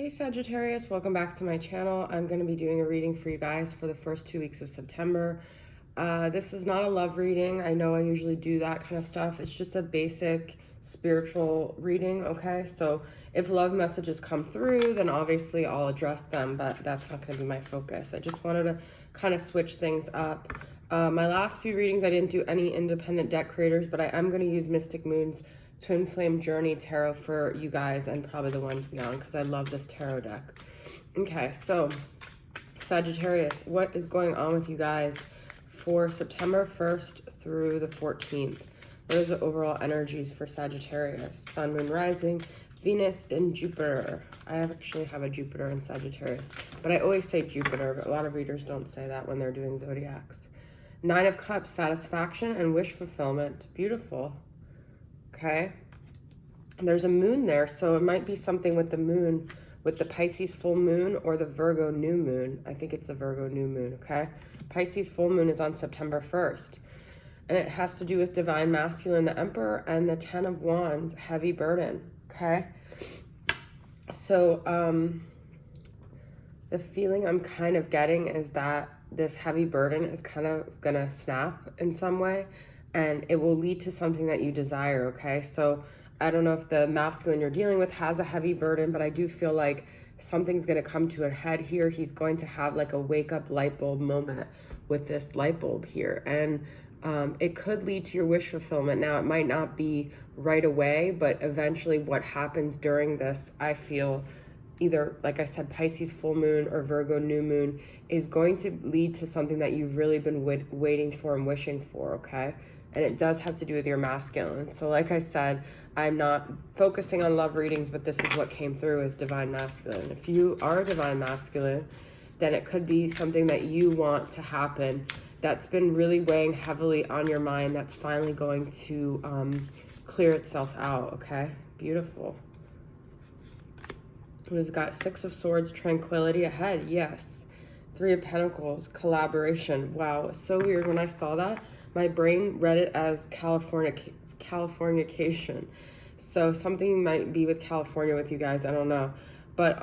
Hey Sagittarius, welcome back to my channel. I'm going to be doing a reading for you guys for the first 2 weeks of September. This is not a love reading. I know I usually do that kind of stuff. It's just a basic spiritual reading, okay? So if love messages come through, then obviously I'll address them, but that's not going to be my focus. I just wanted to kind of switch things up. My last few readings, I didn't do any independent deck creators, but I am going to use Mystic Moon's Twin Flame Journey Tarot for you guys and probably the ones beyond because I love this tarot deck. Okay, so Sagittarius, what is going on with you guys for September 1st through the 14th? What are the overall energies for Sagittarius? Sun, Moon, Rising, Venus, and Jupiter. I actually have a Jupiter in Sagittarius, but I always say Jupiter, but a lot of readers don't say that when they're doing zodiacs. Nine of Cups, satisfaction and wish fulfillment. Beautiful. Okay, there's a moon there, so it might be something with the moon, with the Pisces full moon or the Virgo new moon. I think it's the Virgo new moon, okay? Pisces full moon is on September 1st, and it has to do with Divine Masculine, the Emperor, and the Ten of Wands, heavy burden, okay? So, the feeling I'm kind of getting is that this heavy burden is kind of gonna snap in some way, and it will lead to something that you desire, okay? So I don't know if the masculine you're dealing with has a heavy burden, but I do feel like something's gonna come to a head here. He's going to have like a wake up light bulb moment with this light bulb here. And it could lead to your wish fulfillment. Now, it might not be right away, but eventually what happens during this, I feel, either, like I said, Pisces full moon or Virgo new moon, is going to lead to something that you've really been waiting for and wishing for, okay? And it does have to do with your masculine. So like I said, I'm not focusing on love readings, but this is what came through as Divine Masculine. If you are Divine Masculine, then it could be something that you want to happen that's been really weighing heavily on your mind that's finally going to clear itself out, okay? Beautiful. We've got Six of Swords, tranquility ahead, yes. Three of Pentacles, collaboration. Wow, it's so weird. When I saw that, my brain read it as Californication. So something might be with California with you guys, I don't know. But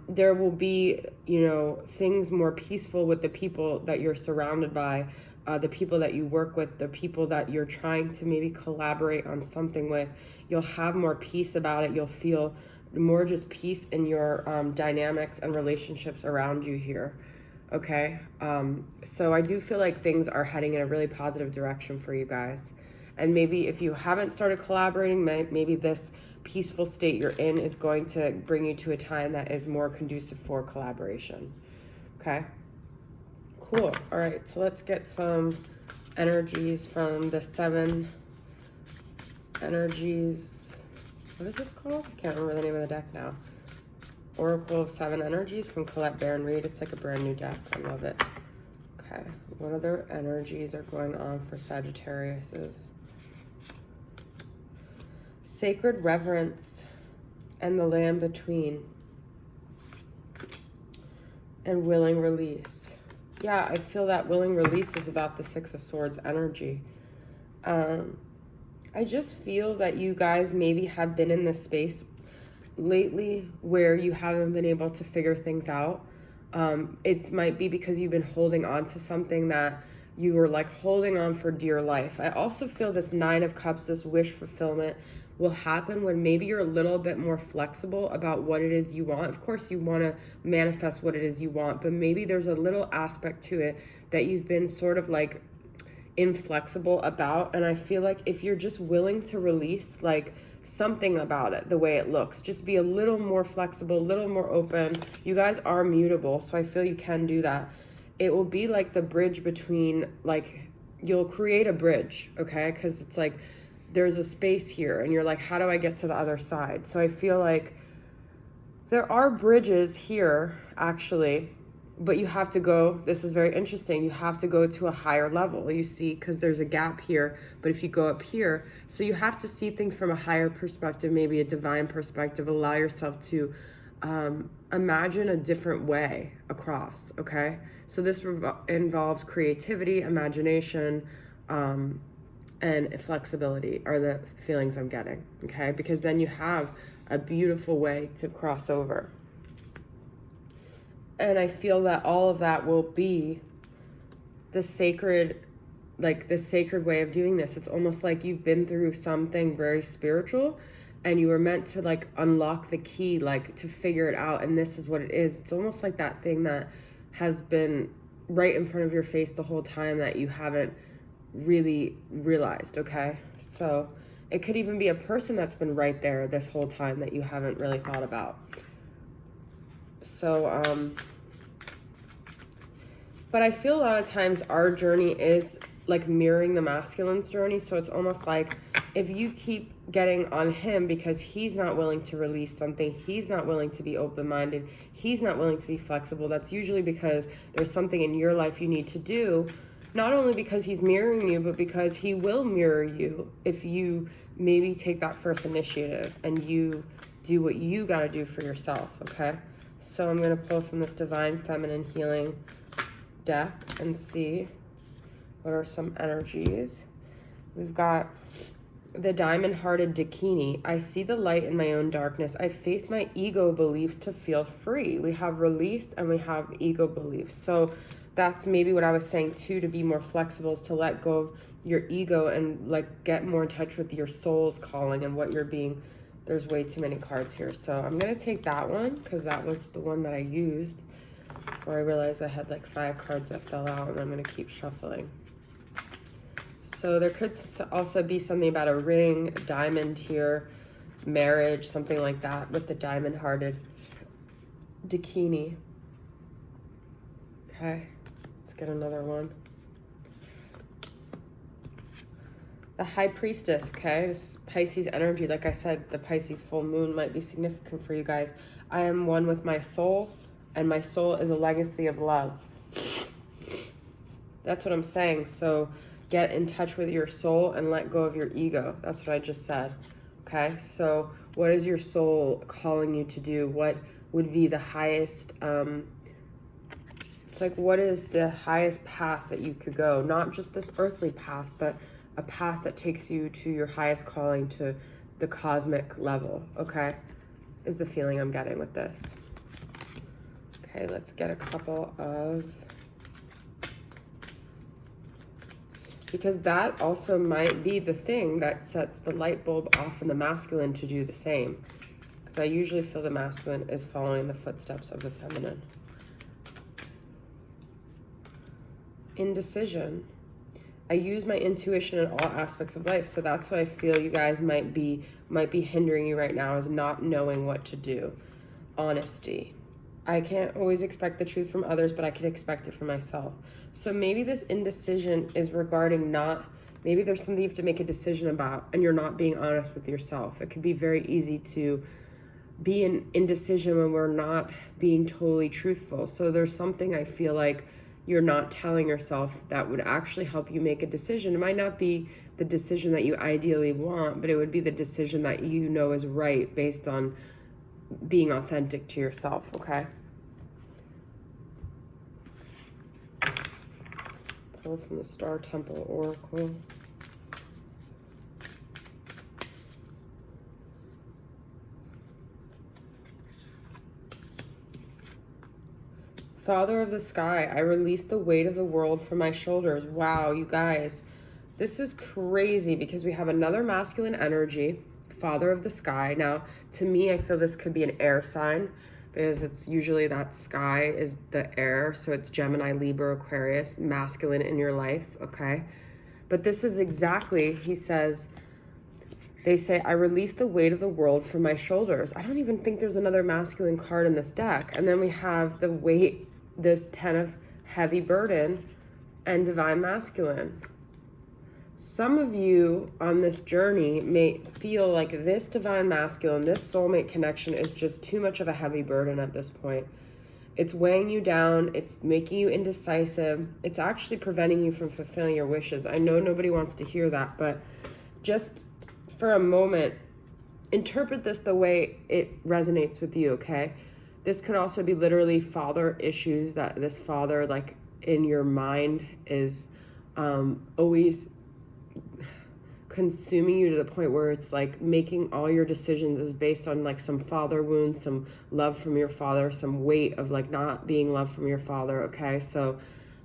there will be, you know, things more peaceful with the people that you're surrounded by, the people that you work with, the people that you're trying to maybe collaborate on something with. You'll have more peace about it. You'll feel more just peace in your dynamics and relationships around you here. Okay, so I do feel like things are heading in a really positive direction for you guys. And maybe if you haven't started collaborating, maybe this peaceful state you're in is going to bring you to a time that is more conducive for collaboration. Okay, cool. All right, so let's get some energies from the 7 energies. What is this called? I can't remember the name of the deck now. Oracle of 7 Energies from Colette Baron Reed. It's like a brand new deck. I love it. Okay. What other energies are going on for Sagittarius? Sacred reverence and the land between. And willing release. Yeah, I feel that willing release is about the Six of Swords energy. I just feel that you guys maybe have been in this space lately where you haven't been able to figure things out. It might be because you've been holding on to something that you were like holding on for dear life. I also feel this 9 of Cups, this wish fulfillment, will happen when maybe you're a little bit more flexible about what it is you want. Of course, you want to manifest what it is you want, but maybe there's a little aspect to it that you've been sort of like inflexible about. And I feel like if you're just willing to release like something about it, the way it looks, just be a little more flexible, a little more open. You guys are mutable, so I feel you can do that. It will be like the bridge between, like, you'll create a bridge, okay? Because it's like there's a space here and you're like, how do I get to the other side? So I feel like there are bridges here actually, but you have to go, this is very interesting, you have to go to a higher level, you see, because there's a gap here, but if you go up here, so you have to see things from a higher perspective, maybe a divine perspective, allow yourself to imagine a different way across, okay? So this involves creativity, imagination, and flexibility are the feelings I'm getting, okay? Because then you have a beautiful way to cross over. And I feel that all of that will be the sacred, like the sacred way of doing this. It's almost like you've been through something very spiritual and you were meant to like unlock the key, like to figure it out. And this is what it is. It's almost like that thing that has been right in front of your face the whole time that you haven't really realized, okay? So it could even be a person that's been right there this whole time that you haven't really thought about. So, but I feel a lot of times our journey is like mirroring the masculine's journey. So it's almost like if you keep getting on him because he's not willing to release something, he's not willing to be open-minded, he's not willing to be flexible, that's usually because there's something in your life you need to do, not only because he's mirroring you, but because he will mirror you if you maybe take that first initiative and you do what you got to do for yourself, okay? So I'm going to pull from this Divine Feminine Healing deck and see what are some energies. We've got the Diamond-Hearted Dakini. I see the light in my own darkness. I face my ego beliefs to feel free. We have release and we have ego beliefs. So that's maybe what I was saying too, to be more flexible, is to let go of your ego and like get more in touch with your soul's calling and what you're being. There's way too many cards here. So I'm going to take that one because that was the one that I used before I realized I had like 5 cards that fell out, and I'm going to keep shuffling. So there could also be something about a ring, a diamond here, marriage, something like that with the Diamond-Hearted Dakini. Okay, let's get another one. The High Priestess, okay? This is Pisces energy. Like I said, the Pisces full moon might be significant for you guys. I am one with my soul, and my soul is a legacy of love. That's what I'm saying. So get in touch with your soul and let go of your ego. That's what I just said, okay? So what is your soul calling you to do? What would be the highest, it's like, what is the highest path that you could go? Not just this earthly path, but a path that takes you to your highest calling, to the cosmic level, okay? Is the feeling I'm getting with this. Okay, let's get a couple of, because that also might be the thing that sets the light bulb off in the masculine to do the same. Because I usually feel the masculine is following the footsteps of the feminine. Indecision. I use my intuition in all aspects of life, so that's why I feel you guys might be hindering you right now, is not knowing what to do. Honesty. I can't always expect the truth from others, but I can expect it from myself. So maybe this indecision is regarding maybe there's something you have to make a decision about and you're not being honest with yourself. It could be very easy to be in indecision when we're not being totally truthful. So there's something I feel like you're not telling yourself that would actually help you make a decision. It might not be the decision that you ideally want, but it would be the decision that you know is right based on being authentic to yourself, okay? Pull from the Star Temple Oracle. Father of the Sky, I release the weight of the world from my shoulders. Wow, you guys, this is crazy because we have another masculine energy, Father of the Sky. Now, to me, I feel this could be an air sign because it's usually that sky is the air. So it's Gemini, Libra, Aquarius, masculine in your life, okay? But this is exactly, he says, they say, I release the weight of the world from my shoulders. I don't even think there's another masculine card in this deck. And then we have the weight, this 10 of heavy burden and divine masculine. Some of you on this journey may feel like this divine masculine, this soulmate connection is just too much of a heavy burden at this point. It's weighing you down. It's making you indecisive. It's actually preventing you from fulfilling your wishes. I know nobody wants to hear that, but just for a moment, interpret this the way it resonates with you, okay? This could also be literally father issues, that this father, like, in your mind is always consuming you to the point where it's like making all your decisions is based on like some father wound, some love from your father, some weight of like not being loved from your father. Okay, so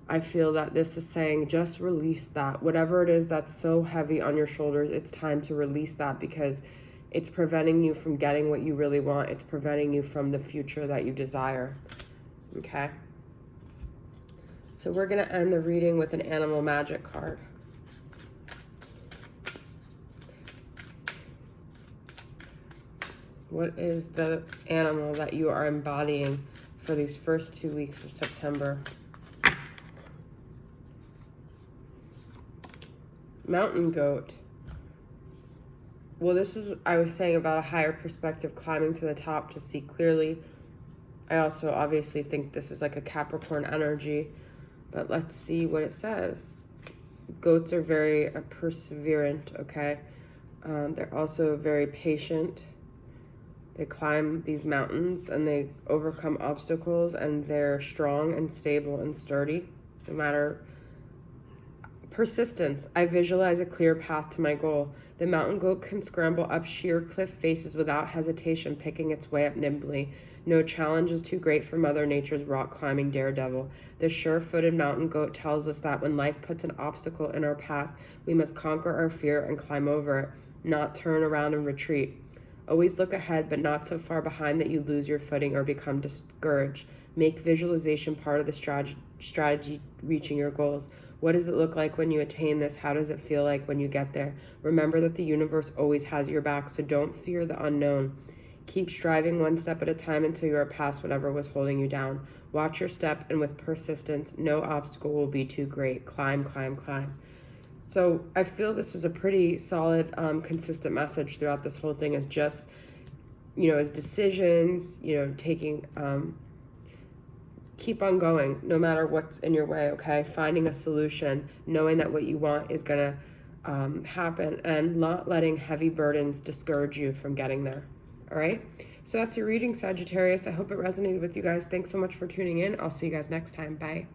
I feel that this is saying just release that. Whatever it is that's so heavy on your shoulders, it's time to release that, because it's preventing you from getting what you really want. It's preventing you from the future that you desire. Okay, so we're going to end the reading with an animal magic card. What is the animal that you are embodying for these first 2 weeks of September? Mountain goat. Well, this is, I was saying about a higher perspective, climbing to the top to see clearly. I also obviously think this is like a Capricorn energy, but let's see what it says. Goats are very perseverant, okay? They're also very patient. They climb these mountains and they overcome obstacles, and they're strong and stable and sturdy, no matter. Persistence. I visualize a clear path to my goal. The mountain goat can scramble up sheer cliff faces without hesitation, picking its way up nimbly. No challenge is too great for Mother Nature's rock-climbing daredevil. The sure-footed mountain goat tells us that when life puts an obstacle in our path, we must conquer our fear and climb over it, not turn around and retreat. Always look ahead, but not so far behind that you lose your footing or become discouraged. Make visualization part of the strategy reaching your goals. What does it look like when you attain this? How does it feel like when you get there? Remember that the universe always has your back, so don't fear the unknown. Keep striving one step at a time until you are past whatever was holding you down. Watch your step, and with persistence, no obstacle will be too great. Climb, climb, climb. So I feel this is a pretty solid, consistent message throughout this whole thing, is just, as decisions, taking, keep on going no matter what's in your way, okay? Finding a solution, knowing that what you want is going to happen, and not letting heavy burdens discourage you from getting there, all right? So that's your reading, Sagittarius. I hope it resonated with you guys. Thanks so much for tuning in. I'll see you guys next time. Bye.